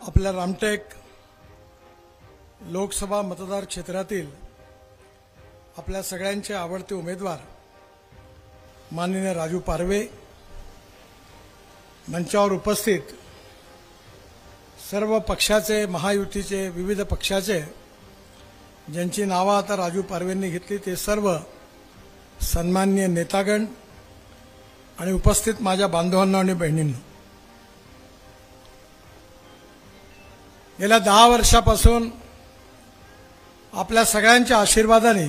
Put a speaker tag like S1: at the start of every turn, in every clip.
S1: आपल्या रामटेक लोकसभा मतदार क्षेत्रातील आपल्या सगळ्यांचे आवडते उमेदवार माननीय राजू पारवे, मंचावर उपस्थित सर्व पक्षाचे, महायुतीचे, विविध पक्षाचे ज्यांची नावं आता राजू पारवेंनी घेतली ते सर्व सन्माननीय नेतागण आणि उपस्थित माझ्या बांधवांना आणि बहिणींना, गेल्या 10 वर्षापासून आपल्या सगळ्यांच्या आशीर्वादाने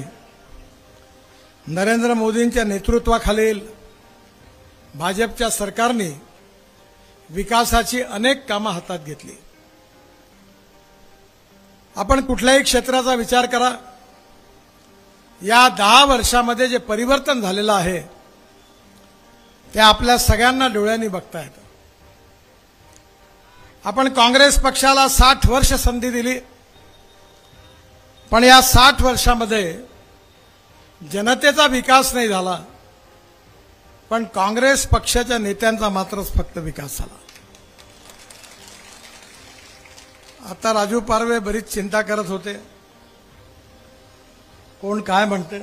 S1: नरेंद्र मोदींच्या नेतृत्वाखालील भाजपच्या सरकारने विकासाची अनेक कामं हातात घेतली। आपण कुठल्याही क्षेत्राचा विचार करा, या 10 वर्षामध्ये जे परिवर्तन झालेलं आहे ते आपल्या सगळ्यांना डोळ्यांनी बघता येतं। आपण काँग्रेस पक्षाला 60 वर्ष संधी दिली, पण या 60 वर्षामध्ये जनतेचा विकास नाही झाला, पण काँग्रेस पक्षाच्या नेत्यांचा मात्रच फक्त विकास झाला। आता राजू पारवे बरीच चिंता करत होते, कोण काय म्हणते,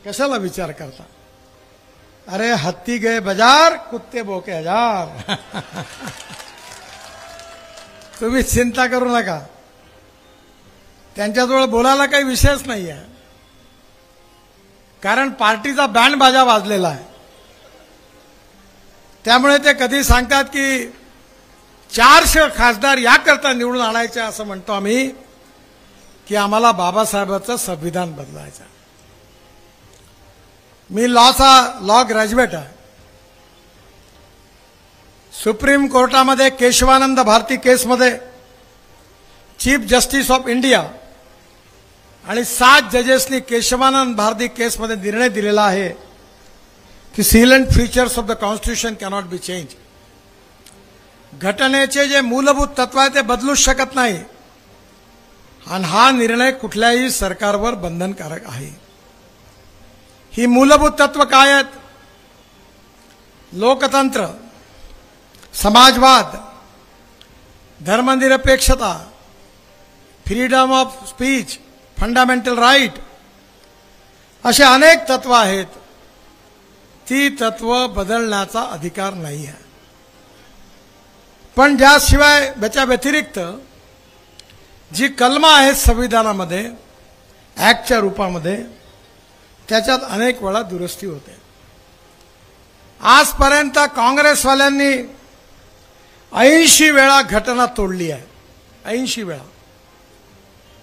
S1: कशाला विचार करता, अरे हत्ती गए बाजार कुत्ते भोके हजार। तुम्ही चिंता करू नका, त्यांच्याजवळ बोलायला काही विषयच नाही आहे, कारण पार्टीचा बँड बाजा वाजलेला आहे। त्यामुळे ते कधी सांगतात की 400 खासदार याकरता निवडून आणायचे, असं म्हणतो आम्ही की आम्हाला बाबासाहेबांचं संविधान बदलायचं। मी लॉ ग्रॅज्युएट आहे। सुप्रीम कोर्टामध्ये केशवानंद भारती केसमध्ये चीफ जस्टिस ऑफ इंडिया आणि 7 जजेसनी केशवानंद भारती केसमध्ये निर्णय दिलेला आहे की silent features of the constitution cannot be change. घटनेचे जे मूलभूत तत्व आहे ते बदलूच शकत नाही, आणि हा निर्णय कुठल्याही सरकारवर बंधनकारक आहे। ही मूलभूत तत्व काय आहेत? लोकतंत्र, समाजवाद, धर्मनिरपेक्षता, freedom of speech, fundamental right, असे अनेक तत्व आहेत। ती तत्व बदलण्याचा अधिकार नाही आहे, पण ज्याशिवाय याच्या व्यतिरिक्त जी कलमं आहेत संविधानामध्ये ऍक्टच्या रूपामध्ये, त्याच्यात अनेक वेळा दुरुस्ती होते। आजपर्यंत काँग्रेसवाल्यांनी 80 वेळा घटना तोडली आहे, 80 वेळा।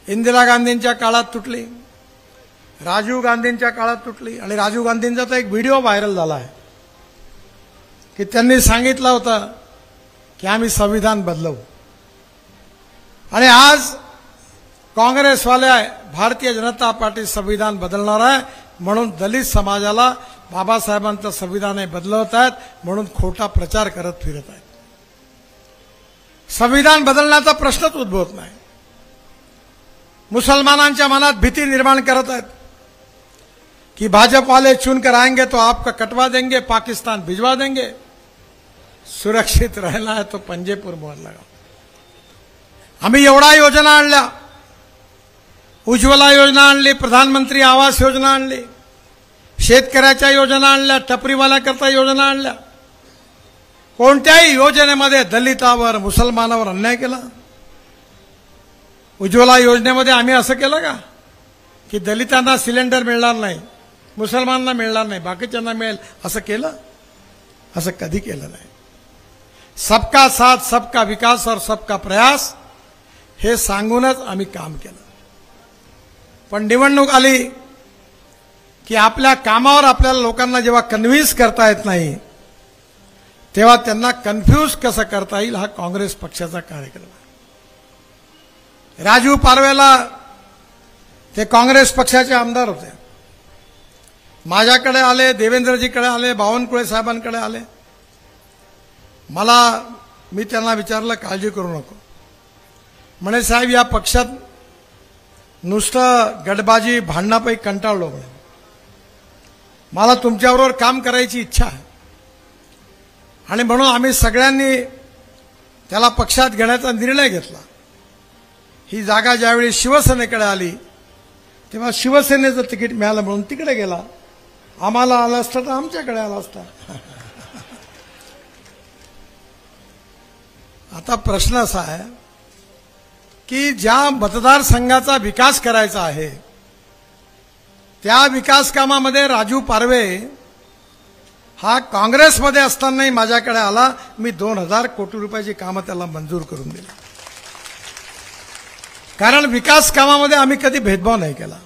S1: इंदिरा गांधींच्या काळात तुटली, राजीव गांधींच्या काळात तुटली, आणि राजीव गांधींचा तर एक व्हिडिओ व्हायरल झाला आहे की त्यांनी सांगितलं होतं की आम्ही संविधान बदलवू, आणि आज काँग्रेसवाले भारतीय जनता पार्टी संविधान बदलणार आहे म्हणून दलित समाजाला बाबासाहेबांचं संविधान बदलवत आहेत म्हणून खोटा प्रचार करत फिरत आहेत। संविधान बदलण्याचा प्रश्नच उद्भवत नाही। मुसलमानांच्या मनात भीती निर्माण करत आहेत कि भाजपा वाले चुनकर आएंगे तो आपका कटवा देंगे, पाकिस्तान भिजवा देंगे, सुरक्षित रहना है तो पंजेपुर मोहर लगाओ। आम्ही एवढा योजना आणल्या, उज्ज्वला योजना आणली, प्रधानमंत्री आवास योजना आणली, शेतकऱ्याच्या योजना आणल्या, टपरीवाल्याकरता योजना आणल्या, कोणत्याही योजनेमध्ये दलितावर, मुसलमानावर अन्याय केला? उज्ज्वला योजनेमध्ये आम्ही असं केलं का की दलितांना सिलेंडर मिळणार नाही, मुसलमानांना मिळणार नाही, बाकीच्यांना मिळेल असं केलं? असं कधी केलं नाही। सबका साथ, सबका विकास और सबका प्रयास हे सांगूनच आम्ही काम केलं। पण निवडणूक आली की आपल्या कामावर आपल्याला लोकांना जेव्हा कन्व्हिन्स करता येत नाही तेव्हा त्यांना कन्फ्यूज कसं करता येईल हा काँग्रेस पक्षाचा कार्यक्रम आहे। राजू पारवेला ते काँग्रेस पक्षाचे आमदार होते, माझ्याकडे आले, देवेंद्रजीकडे आले, बावनकुळे साहेबांकडे आले। मी त्यांना विचारलं काळजी करू नको, म्हणे साहेब या पक्षात नुसतं गडबाजी भांडणापैकी कंटाळलो, म्हणे मला तुमच्याबरोबर काम करायची इच्छा आहे, आणि म्हणून आम्ही सगळ्यांनी त्याला पक्षात घेण्याचा निर्णय घेतला. ही जागा ज्यावेळी शिवसेनेकडे आली तेव्हा शिवसेनेचं तिकीट मिळालं म्हणून तिकडे गेला. आम्हाला आलं असतं तर आमच्याकडे आला असता. आता प्रश्न असा आहे की ज्या मतदारसंघाचा विकास करायचा आहे त्या विकास कामामध्ये राजू पारवे हा काँग्रेसमध्ये असतानाही माझ्याकडे आला. मी 2000 कोटी रुपयाची कामं त्याला मंजूर करून दिली. कारण विकास कामामध्ये आम्ही कधी भेदभाव नाही केला.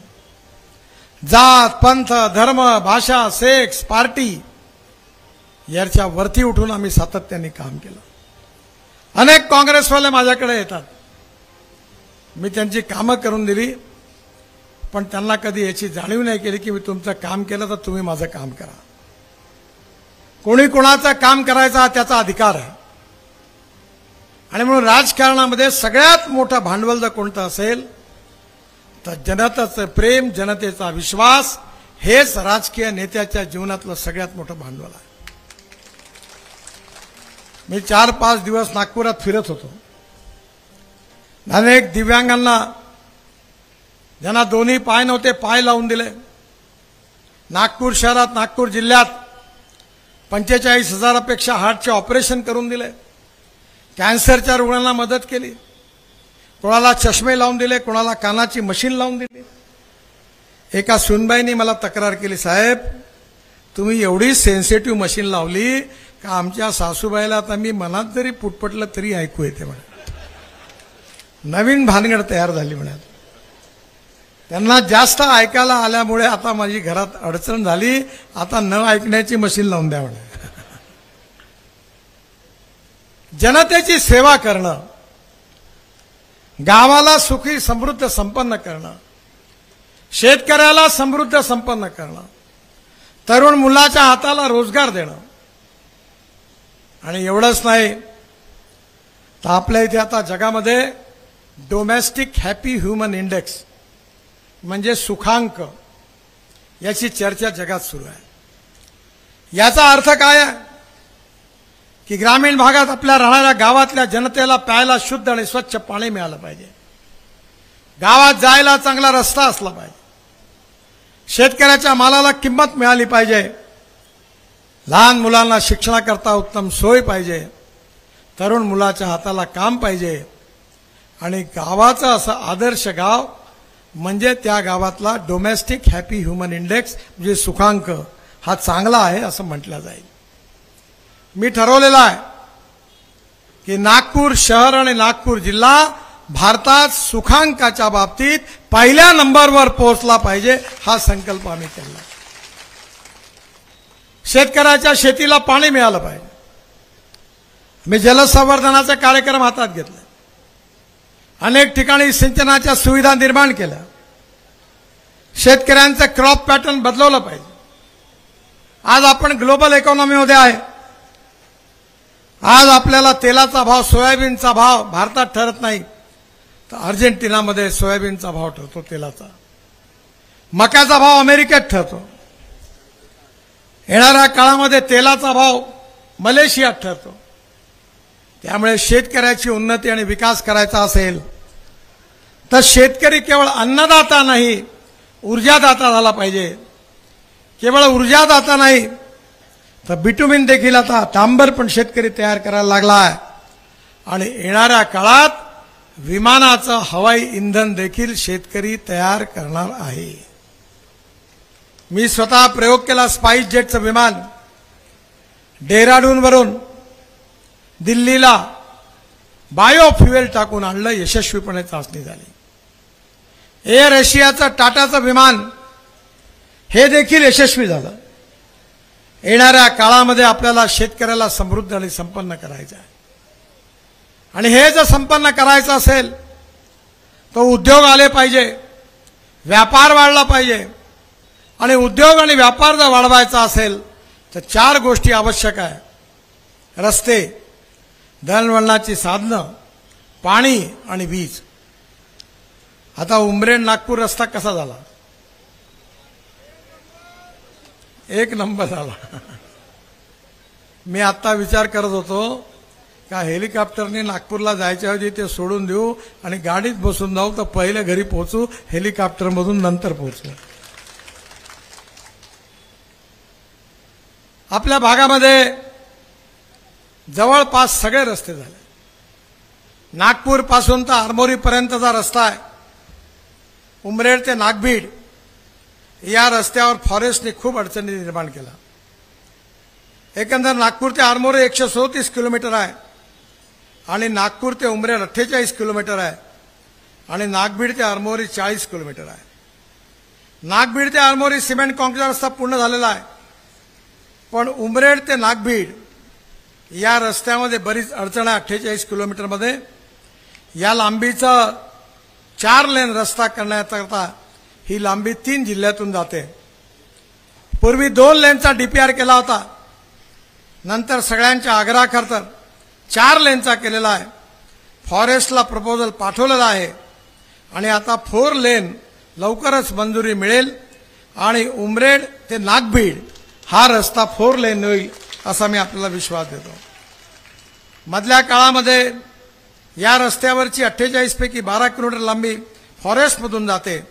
S1: जात, पंथ, धर्म, भाषा, सेक्स, पार्टी याच्या वरती उठून आम्ही सातत्याने काम केलं. अनेक काँग्रेसवाले माझ्याकडे येतात, मी त्यांची कामं करून दिली, पण त्यांना कधी याची जाणीव नाही केली की मी तुमचं काम केलं तर तुम्ही माझं काम करा. कोणी कोणाचं काम करायचा त्याचा अधिकार आहे. आणि म्हणून राजकारणामध्ये सगळ्यात मोठं भांडवल जर कोणतं असेल तर जनतेचं प्रेम, जनतेचा विश्वास हेच राजकीय नेत्याच्या जीवनातलं सगळ्यात मोठं भांडवल आहे. मी 4-5 दिवस नागपुरात फिरत होतो. अनेक दिव्यांगांना ज्यांना दोन्ही पाय नव्हते पाय लावून दिले. नागपूर शहरात, नागपूर जिल्ह्यात 45,000पेक्षा हार्टचे ऑपरेशन करून दिले. कॅन्सरच्या रुग्णांना मदत केली. कोणाला चष्मे लावून दिले, कोणाला कानाची मशीन लावून दिली. एका सुनबाईंनी मला तक्रार केली, साहेब तुम्ही एवढी सेन्सिटिव्ह मशीन लावली का आमच्या सासूबाईला आता मी मनात जरी पुटपटलं तरी ऐकू येते म्हणे. नवीन भानगड तयार झाली म्हणे. त्यांना जास्त ऐकायला आल्यामुळे आता माझी घरात अडचण झाली, आता न ऐकण्याची मशीन लावून द्या म्हणे. जनतेची सेवा करणं, गावाला सुखी समृद्ध संपन्न करणं, शेतकऱ्याला समृद्ध संपन्न करणं, तरुण मुलाच्या हाताला रोजगार देणं. आणि एवढंच नाही तर आपल्या इथे आता जगामध्ये डोमेस्टिक हॅपी ह्युमन इंडेक्स म्हणजे सुखांक याची चर्चा जगात सुरू आहे. याचा अर्थ काय आहे की ग्रामीण भागात आपल्या राहणाऱ्या गावातल्या जनतेला प्यायला शुद्ध आणि स्वच्छ पाणी मिळालं पाहिजे. गावात जायला चांगला रस्ता असला पाहिजे. शेतकऱ्याच्या मालाला किंमत मिळाली पाहिजे. लहान मुलांना शिक्षणाकरता उत्तम सोय पाहिजे. तरुण मुलाच्या हाताला काम पाहिजे. आणि गावाचं असं आदर्श गाव म्हणजे त्या गावातला डोमेस्टिक हॅपी ह्युमन इंडेक्स म्हणजे सुखांक हा चांगला आहे असं म्हटलं जाईल. मी ठरवलेलं आहे की नागपूर शहर आणि नागपूर जिल्हा भारतात सुखांकाच्या बाबतीत पहिल्या नंबरवर पोहोचला पाहिजे हा संकल्प आम्ही केला. शेतकऱ्याच्या शेतीला पाणी मिळालं पाहिजे. मी जलसंवर्धनाचा कार्यक्रम हातात घेतला. अनेक ठिकाणी सिंचनाच्या सुविधा निर्माण केल्या. शेतकऱ्यांचं क्रॉप पॅटर्न बदलवलं पाहिजे. आज आपण ग्लोबल इकॉनॉमीमध्ये आहे. आज आपल्याला तेलाचा भाव, सोयाबीनचा भाव भारतात ठरत नाही तर अर्जेंटिनामध्ये सोयाबीनचा भाव ठरतो तेलाचा. मक्याचा भाव अमेरिकेत ठरतो. येणाऱ्या काळामध्ये तेलाचा भाव मलेशियात ठरतो. त्यामुळे शेतकऱ्याची उन्नती आणि विकास करायचा असेल तर शेतकरी केवळ अन्नदाता नाही ऊर्जादाता झाला पाहिजे. केवळ ऊर्जादाता नाही तर बिटुमिन देखील आता डांबर पण शेतकरी तयार करायला लागला आहे. आणि येणाऱ्या काळात विमानाचं हवाई इंधन देखील शेतकरी तयार करणार आहे. मी स्वतः प्रयोग केला. स्पाइस जेटचं विमान डेहराडूनवरून दिल्लीला बायोफ्युएल टाकून आणलं. यशस्वीपणे चाचणी झाली. एअर एशियाचं टाटाचं विमान हे देखील यशस्वी झालं. येणाऱ्या काळामध्ये आपल्याला शेतकऱ्याला समृद्ध आणि संपन्न करायचं आहे. आणि हे जर संपन्न करायचं असेल तर उद्योग आले पाहिजे, व्यापार वाढला पाहिजे. आणि उद्योग आणि व्यापार जर वाढवायचा असेल तर 4 गोष्टी आवश्यक आहे. रस्ते, दळणवळणाची साधनं, पाणी आणि वीज. आता उमरेड नागपूर रस्ता कसा झाला? 1 नंबर झाला. मी आता विचार करत होतो का हेलिकॉप्टरने नागपूरला जायच्या ऐवजी ते सोडून देऊ आणि गाडीत बसून जाऊ तर पहिले घरी पोहोचू, हेलिकॉप्टरमधून नंतर पोहोचू. आपल्या भागामध्ये जवळपास सगळे रस्ते झाले. नागपूर पासून तर आरमोरी पर्यंतचा रस्ता आहे. उमरेड ते नागभीड या रस्त्यावर फॉरेस्टने खूप अडचणी निर्माण केला. एकंदर नागपूर ते आरमोरी 137 किलोमीटर आहे आणि नागपूर ते उमरेड 48 किलोमीटर आहे आणि नागभीड ते आरमोरी 40 किलोमीटर आहे. नागभीड ते आरमोरी सिमेंट कॉन्क्रीटचा रस्ता पूर्ण झालेला आहे, पण उमरेड ते नागभीड या रस्त्यामध्ये बरीच अडचण आहे. 48 किलोमीटरमध्ये या लांबीचा 4 लेन रस्ता करण्याकरता ही लांबी 3 जिल्ह्यातून जाते. पूर्वी 2 लेनचा डीपीआर केला होता, नंतर सगळ्यांच्या आग्रहाखातर 4 लेनचा केलेला आहे. फॉरेस्टला प्रपोजल पाठवलेला आहे आणि आता 4 लेन लवकरच मंजुरी मिळेल आणि उमरेड ते नागभीड हा रस्ता 4 लेन होईल असा मी आपल्याला विश्वास देतो. मधल्या काळामध्ये या रस्त्यावरची 48 पैकी 12 किलोमीटर लांबी फॉरेस्टमधून जाते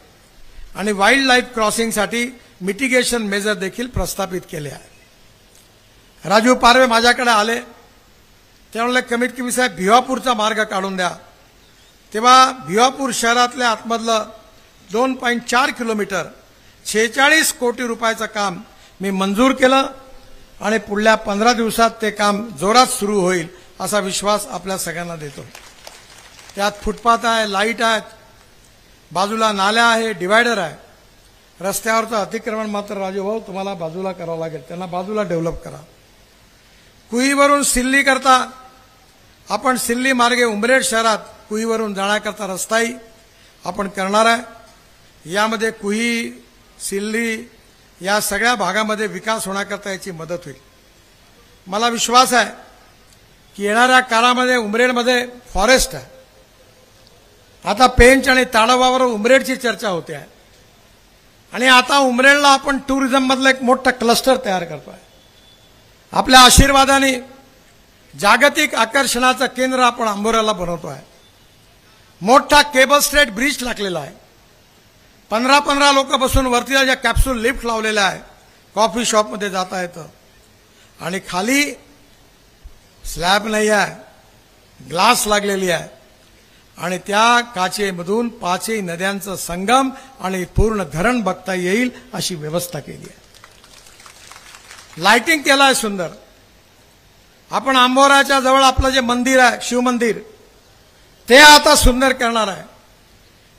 S1: आणि वाईल्ड लाईफ क्रॉसिंगसाठी मिटिगेशन मेजर देखील प्रस्थापित केले आहे. राजू पारवे माझ्याकडे आले, ते म्हणले कमीत कमी साहेब भिवापूरचा मार्ग काढून द्या. तेव्हा भिवापूर शहरातल्या आतमधलं 2.4 किलोमीटर 46 कोटी रुपयाचं काम मी मंजूर केलं आणि पुढल्या 15 दिवसात ते काम जोरात सुरू होईल असा विश्वास आपल्या सगळ्यांना देतो. त्यात फुटपाथ आहे, लाईट आहेत, बाजूला नाल्या आहे, डिवायडर आहे. रस्त्यावरचं अतिक्रमण मात्र राजूभाऊ तुम्हाला बाजूला करावं लागेल, त्यांना बाजूला डेव्हलप करा. कुईवरून सिल्ली करता आपण सिल्ली मार्गे उमरेड शहरात कुईवरून जाण्याकरता रस्ताही आपण करणार आहे. यामध्ये कुई सिल्ली या सगळ्या भागामध्ये विकास होण्याकरता याची मदत होईल. मला विश्वास आहे की येणाऱ्या काळामध्ये उमरेडमध्ये फॉरेस्ट आहे. आता पेंच आणि ताडोबावर उमरेडची चर्चा होते आहे आणि आता उमरेडला आपण टुरिझम मधलं एक मोठं क्लस्टर तयार करतोय. आपल्या आशीर्वादाने जागतिक आकर्षणाचं केंद्र आपण अंबोऱ्याला बनवतोय. मोठा केबल स्ट्रेट ब्रिज टाकलेला आहे. 15 लोक बसून वरती ज्या कॅप्सूल लिफ्ट लावलेल्या आहे, कॉफी शॉपमध्ये जाता येतं आणि खाली स्लॅब नाही आहे, ग्लास लागलेली आहे आणि त्या काचेमधून 5 नद्यांचं संगम आणि पूर्ण धरण बघता येईल अशी व्यवस्था केली आहे. लाइटिंग केलं आहे सुंदर. आपण अंबोराच्या जवळ आपलं जे मंदिर आहे शिवमंदिर ते आता सुंदर करणार आहे.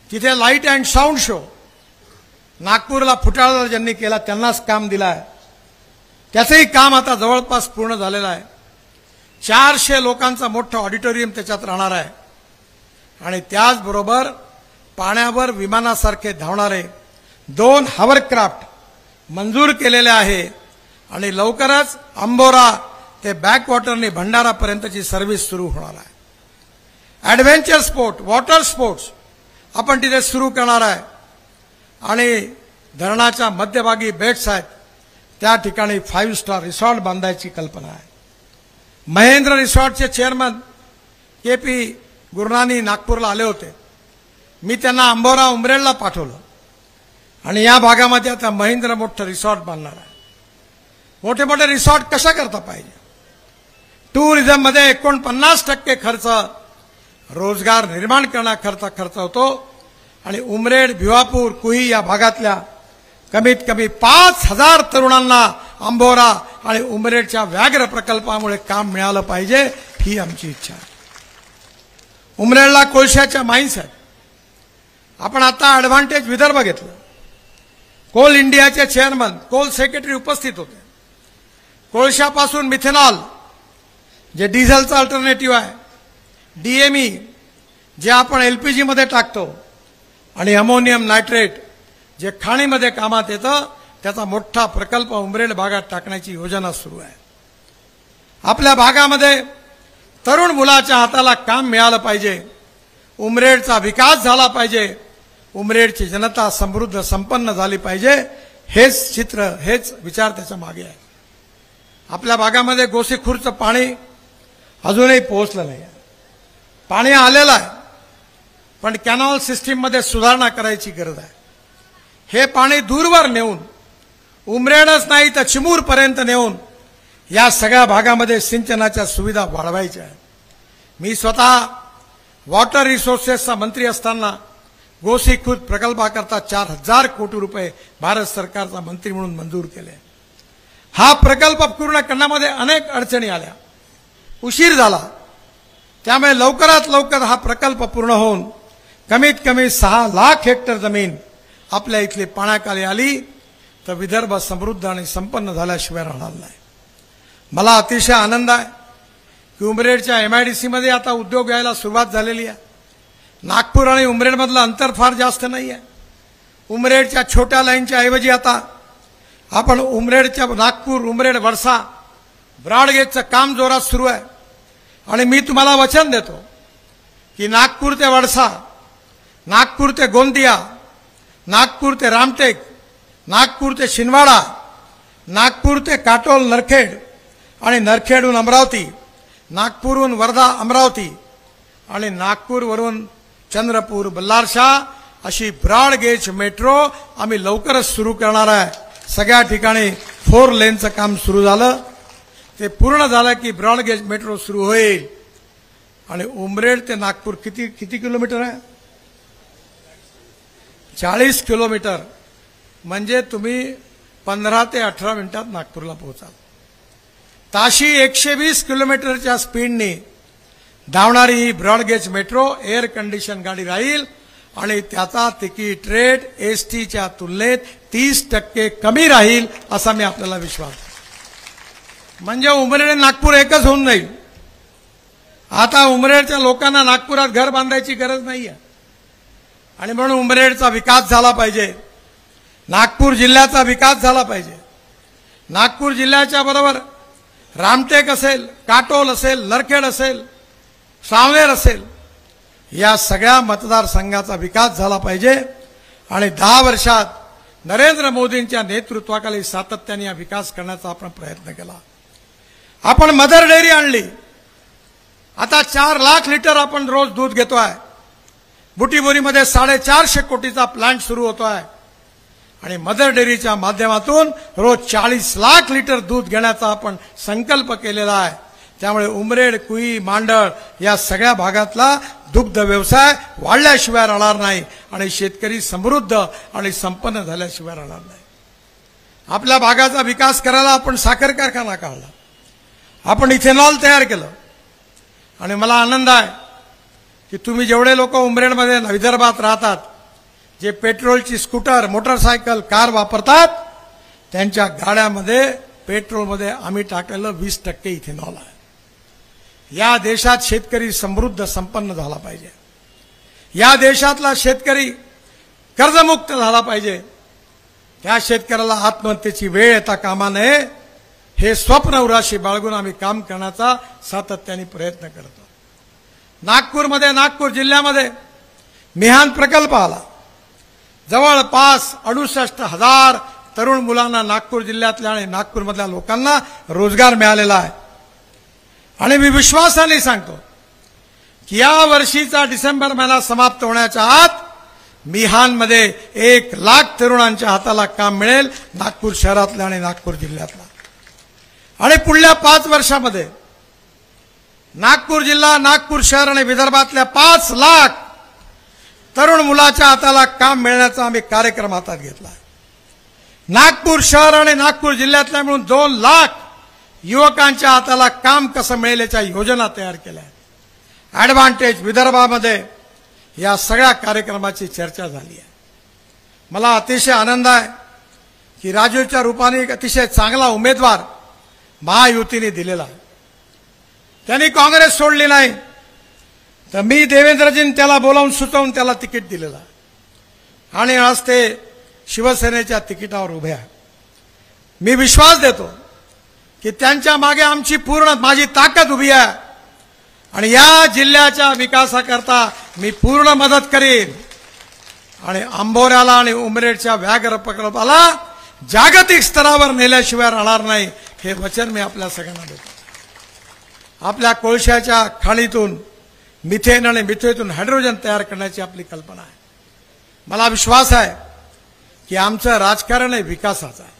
S1: तिथे लाईट अँड साऊंड शो नागपूरला फुटाळा ज्यांनी केला त्यांनाच काम दिलं आहे. त्याचंही काम आता जवळपास पूर्ण झालेलं आहे. 400 लोकांचा मोठा ऑडिटोरियम त्याच्यात राहणार आहे आणि त्याचबरोबर पाण्यावर विमानासारखे धावणारे 2 हॉवरक्राफ्ट मंजूर केलेले आहे आणि लवकरच अंबोरा ते बॅकवॉटरने भंडारापर्यंतची सर्व्हिस सुरू होणार आहे. ॲडव्हेंचर स्पोर्ट, वॉटर स्पोर्ट्स आपण तिथे सुरू करणार आहे आणि धरणाच्या मध्यभागी बेट्स आहेत त्या ठिकाणी 5 स्टार रिसॉर्ट बांधायची कल्पना आहे. महेंद्र रिसॉर्टचे चेअरमन KP गुरुनानी नागपूरला आले होते. मी त्यांना अंबोरा उमरेडला पाठवलं आणि या भागामध्ये आता महेंद्र मोठं रिसॉर्ट बांधणार आहे. मोठे मोठे रिसॉर्ट कशा करता पाहिजे. टुरिझममध्ये 49% खर्च रोजगार निर्माण करण्याकरता खर्च होतो आणि उमरेड, भिवापूर, कुई या भागातल्या कमीत कमी 5000 तरुणांना अंबोरा आणि उमरेडच्या व्याघ्र प्रकल्पामुळे काम मिळालं पाहिजे ही आमची इच्छा आहे. उमरेडला कोळशाच्या माईन्स आहेत. आपण आता ॲडव्हान्टेज विदर्भ घेतलं. कोल इंडियाचे चेअरमन, कोल सेक्रेटरी उपस्थित होते. कोळशापासून मिथेनॉल जे डिझेलचं अल्टरनेटिव्ह आहे, DME जे आपण LPG मध्ये टाकतो आणि अमोनियम नायट्रेट जे खाणीमध्ये कामात येतं त्याचा मोठा प्रकल्प उमरेड भागात टाकण्याची योजना सुरू आहे. आपल्या भागामध्ये तरुण मुलाच्या हाताला काम मिळालं पाहिजे, उमरेडचा विकास झाला पाहिजे, उमरेडची जनता समृद्ध संपन्न झाली पाहिजे. हेच चित्र, हेच विचार त्याच्या मागे आहे. आपल्या भागामध्ये गोसीखुर्दचं पाणी अजूनही पोहोचलं नाही. पाणी आलेलं आहे, पण कॅनॉल सिस्टीममध्ये सुधारणा करायची गरज आहे. हे पाणी दूरवर नेऊन, उमरेडच नाही तर चिमूरपर्यंत नेऊन या सगळ्या भागामध्ये सिंचनाच्या सुविधा वाढवायच्या आहेत. मी स्वतः वॉटर रिसोर्सेसचा मंत्री असताना गोसीखुर्द प्रकल्पाकरता 4,000 कोटी रुपये भारत सरकारचा मंत्री म्हणून मंजूर केले. हा प्रकल्प पूर्ण करण्यामध्ये अनेक अडचणी आल्या, उशीर झाला. त्यामुळे लवकरात लवकर हा प्रकल्प पूर्ण होऊन कमीत कमी 6 लाख हेक्टर जमीन आपल्या इथली पाण्याखाली आली तर विदर्भ समृद्ध आणि संपन्न झाल्याशिवाय राहणार नाही. मला अतिशय आनंद आहे की उमरेडच्या MIDC मध्ये आता उद्योग यायला सुरुवात झालेली आहे. नागपूर आणि उमरेडमधलं अंतर फार जास्त नाही आहे. उमरेडच्या छोट्या लाईनच्या ऐवजी आता आपण उमरेडच्या नागपूर, उमरेड, वडसा ब्रॉडगेजचं काम जोरात सुरू आहे. आणि मी तुम्हाला वचन देतो की नागपूर ते वडसा, नागपूर ते गोंदिया, नागपूर ते रामटेक, नागपूर ते शिंदवाडा, नागपूर ते काटोल नरखेड आणि नरखेडहून अमरावती, नागपूरहून वर्धा अमरावती आणि नागपूरवरून चंद्रपूर बल्लारशाह अशी ब्रॉडगेज मेट्रो आम्ही लवकरच सुरू करणार आहे. सगळ्या ठिकाणी 4 लेनचं काम सुरू झालं. ते पूर्ण झालं की ब्रॉडगेज मेट्रो सुरू होईल. आणि उमरेड ते नागपूर किती किलोमीटर आहे? 40 किलोमीटर. म्हणजे तुम्ही 15 ते 18 मिनिटात नागपूरला पोहोचाल. ताशी 120 किलोमीटरच्या स्पीडने धावणारी ही ब्रॉडगेज मेट्रो एअर कंडिशन गाडी राहील आणि त्याचा तिकीट रेट STच्या तुलनेत 30% कमी राहील असा मी आपल्याला विश्वास. म्हणजे उमरेड आणि नागपूर एकच होऊन जाईल. आता उमरेडच्या लोकांना नागपुरात घर बांधायची गरज नाहीये आणि म्हणून उमरेडचा विकास झाला पाहिजे, नागपूर जिल्ह्याचा विकास झाला पाहिजे. नागपूर जिल्ह्याच्या बरोबर रामटेक असेल, काटोल असेल, नरखेड असेल, सावनेर असेल, या सगळ्या मतदारसंघाचा विकास झाला पाहिजे. आणि 10 वर्षात नरेंद्र मोदींच्या नेतृत्वाखाली सातत्याने हा विकास करण्याचा आपण प्रयत्न केला. आपण मदर डेअरी आणली. आता 4 लाख लिटर आपण रोज दूध घेतोय. बुटीबोरीमध्ये 450 कोटीचा प्लांट सुरू होतोय आणि मदर डेअरीच्या माध्यमातून रोज 40 लाख लिटर दूध घेण्याचा आपण संकल्प केलेला आहे. त्यामुळे उमरेड, कुई, मांडळ या सगळ्या भागातला दुग्ध व्यवसाय वाढल्याशिवाय राहणार नाही आणि शेतकरी समृद्ध आणि संपन्न झाल्याशिवाय राहणार नाही. आपल्या भागाचा विकास करायला आपण साखर कारखाना काढला, आपण इथेनॉल तयार केलं. आणि मला आनंद आहे की तुम्ही जेवढे लोक उमरेडमध्ये विदर्भात राहतात, जे पेट्रोलची स्कूटर, मोटरसायकल, कार वापरतात, त्यांच्या गाड्यामध्ये पेट्रोलमध्ये आम्ही टाकलेलं 20% इथेनॉल आहे. या देशात शेतकरी समृद्ध संपन्न झाला पाहिजे. या देशातला शेतकरी कर्जमुक्त झाला पाहिजे. त्या शेतकऱ्याला आत्महत्येची वेळ येता कामा नये, हे स्वप्न उराशी बाळगून आम्ही काम करण्याचा सातत्याने प्रयत्न करतो. नागपूरमध्ये, नागपूर जिल्ह्यामध्ये मिहान प्रकल्प आला. जवळपास 68,000 तरुण मुलांना नागपूर जिल्ह्यातल्या आणि नागपूरमधल्या लोकांना रोजगार मिळालेला आहे. आणि मी विश्वासाने सांगतो की या वर्षीचा डिसेंबर महिना समाप्त होण्याच्या आत मिहानमध्ये 1 लाख तरुणांच्या हाताला काम मिळेल, नागपूर शहरातल्या आणि नागपूर जिल्ह्यातला. आणि पुढल्या 5 वर्षामध्ये नागपूर जिल्हा, नागपूर शहर आणि विदर्भातल्या 5 लाख तरुण मुलाच्या हाताला काम मिळण्याचा आम्ही कार्यक्रम हातात घेतला. नागपूर शहर आणि नागपूर जिल्ह्यातल्या मिळून 2 लाख युवकांच्या हाताला काम कसं मिळेल याच्या योजना तयार केल्या. ॲडव्हान्टेज विदर्भामध्ये या सगळ्या कार्यक्रमाची चर्चा झाली आहे. मला अतिशय आनंद आहे की राजूच्या रूपाने एक अतिशय चांगला उमेदवार महायुतीने दिलेला आहे. त्यांनी काँग्रेस सोडली नाही, तर मी देवेंद्रजींनी त्याला बोलावून सुचवून त्याला तिकीट दिलेलं आहे आणि आज ते शिवसेनेच्या तिकिटावर उभे आहे. मी विश्वास देतो की त्यांच्या मागे आमची माझी ताकद उभी आहे आणि या जिल्ह्याच्या विकासाकरता मी पूर्ण मदत करीन. आणि आंबोऱ्याला आणि उमरेडच्या व्याघ्र प्रकल्पाला जागतिक स्तरावर नेल्याशिवाय राहणार नाही, हे वचन मी आपल्या सगळ्यांना देतो. आपल्या कोळशाच्या खाणीतून मिथेन आणि मिथेनतून हायड्रोजन तयार करण्याची आपली कल्पना आहे. मला विश्वास आहे की आमचं राजकारण आहे विकासाचं आहे.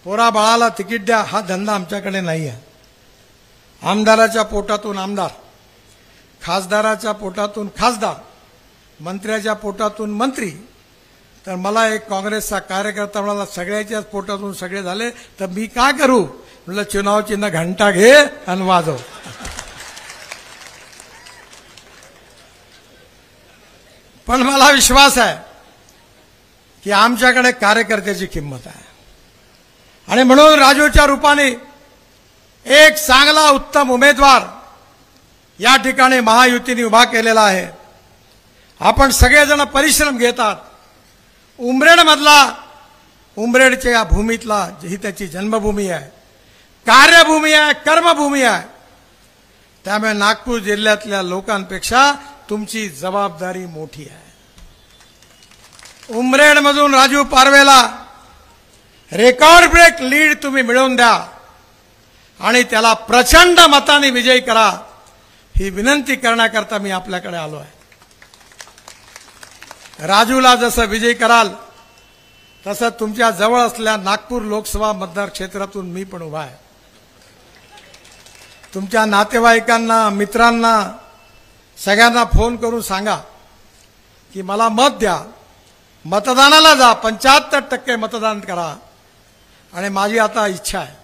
S1: पोरा बाळाला तिकीट द्या हा धंदा आमच्याकडे नाही आहे. आमदाराच्या पोटातून आमदार, खासदाराच्या पोटातून खासदार, मंत्र्याच्या पोटातून मंत्री. तर मला एक काँग्रेसचा कार्यकर्ता म्हणाला सगळ्याच्याच पोटातून सगळे झाले तर मी काय करू. म्हटलं चुनाव चिन्ह घंटा घे आणि वाजव. पण मला विश्वास आहे की आमच्याकडे कार्यकर्त्याची किंमत आहे आणि म्हणून राजूच्या रूपाने एक चांगला उत्तम उमेदवार या ठिकाणी महायुतीने उभा केलेला आहे. आपण सगळेजण परिश्रम घेतात. उमरेडच्या या भूमीतला ही त्याची जन्मभूमी आहे, कार्यभूमी आहे, कर्मभूमी आहे. त्यामुळे नागपूर जिल्ह्यातल्या लोकांपेक्षा तुमची जबाबदारी मोठी आहे. उमरेडमधून राजू पारवेला रेकॉर्ड ब्रेक लीड तुम्ही मिळवून द्या आणि त्याला प्रचंड मताने विजयी करा, ही विनंती करण्याकरता मी आपल्याकडे आलो आहे. राजूला जसं विजयी कराल तसं तुमच्या जवळ असलेल्या नागपूर लोकसभा मतदार क्षेत्रातून मी पण उभा आहे. तुमच्या नातेवाईकांना, मित्रांना सगळ्यांना फोन करून सांगा की मला मत द्या, मतदानाला जा, 75% मतदान करा. आणि माझी आता इच्छा आहे,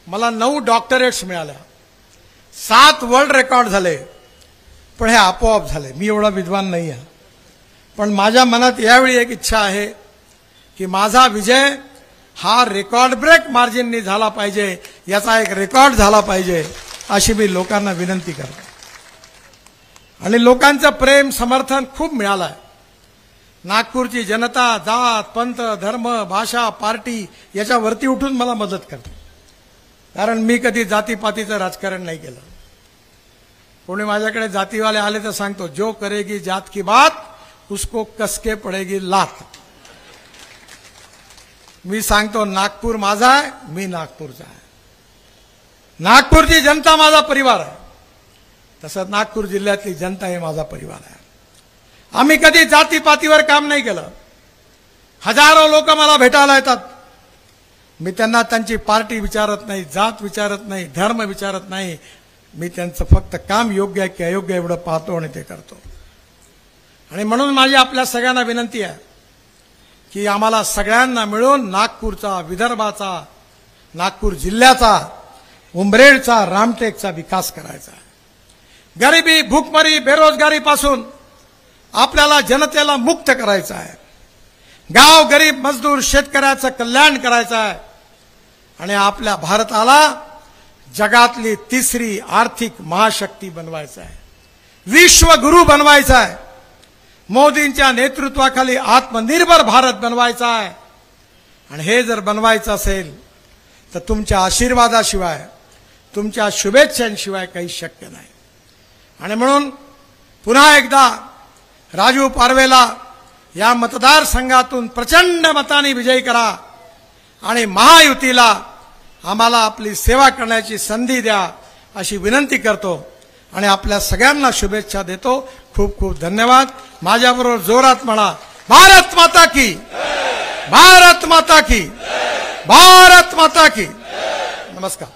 S1: मला 9 डॉक्टरेट्स मिळाल्या, 7 वर्ल्ड रेकॉर्ड झाले, पण हे आपोआप झाले. मी एवढा विद्वान नाही आहे. पण माझ्या मनात यावेळी एक इच्छा आहे की माझा विजय हा रेकॉर्ड ब्रेक मार्जिननी झाला पाहिजे, याचा एक रेकॉर्ड झाला पाहिजे, अशी मी लोकांना विनंती करतो. आणि लोकांचं प्रेम समर्थन खूप मिळालं आहे. नागपूरची जनता जात, पंथ, धर्म, भाषा, पार्टी याच्यावरती उठून मला मदत करते. कारण मी कधी जातीपातीचं राजकारण नाही केलं. कोणी माझ्याकडे जातीवाले आले तर सांगतो जो करेगी जात की बात उसको कसके पडेगी लात. मी सांगतो नागपूर माझा आहे, मी नागपूरचा आहे. नागपूरची जनता माझा परिवार आहे, तसं नागपूर जिल्ह्यातली जनता हे माझा परिवार आहे. आम्ही कधी जातीपातीवर काम नाही केलं. हजारो लोक मला भेटायला येतात. मी त्यांना त्यांची पार्टी विचारत नाही, जात विचारत नाही, धर्म विचारत नाही. मी त्यांचं फक्त काम योग्य आहे की अयोग्य एवढं पाहतो आणि ते करतो. आणि म्हणून माझी आपल्या सगळ्यांना विनंती आहे की आम्हाला सगळ्यांना मिळून नागपूरचा, विदर्भाचा, नागपूर जिल्ह्याचा, उमरेडचा, रामटेकचा विकास करायचा आहे. गरिबी, भूकमरी, बेरोजगारीपासून आपल्याला जनतेला मुक्त करायचं आहे. गाव, गरीब, मजदूर, शेतकऱ्याचं कल्याण करायचं आहे. आणि आपल्या भारताला जगातली 3री आर्थिक महाशक्ती बनवायचं आहे, विश्वगुरू बनवायचा आहे. मोदींच्या नेतृत्वाखाली आत्मनिर्भर भारत बनवायचा आहे. आणि हे जर बनवायचं असेल तर तुमच्या आशीर्वादाशिवाय, तुमच्या शुभेच्छांशिवाय काही शक्य नाही. आणि म्हणून पुन्हा एकदा राजू पारवेला या मतदारसंघातून प्रचंड मताने विजयी करा आणि महायुतीला आम्हाला आपली सेवा करण्याची संधी द्या, अशी विनंती करतो. आणि आपल्या सगळ्यांना शुभेच्छा देतो. खूप खूप धन्यवाद. माझ्याबरोबर जोरात म्हणा, भारत माता की, भारत माता की, भारत माता की. नमस्कार.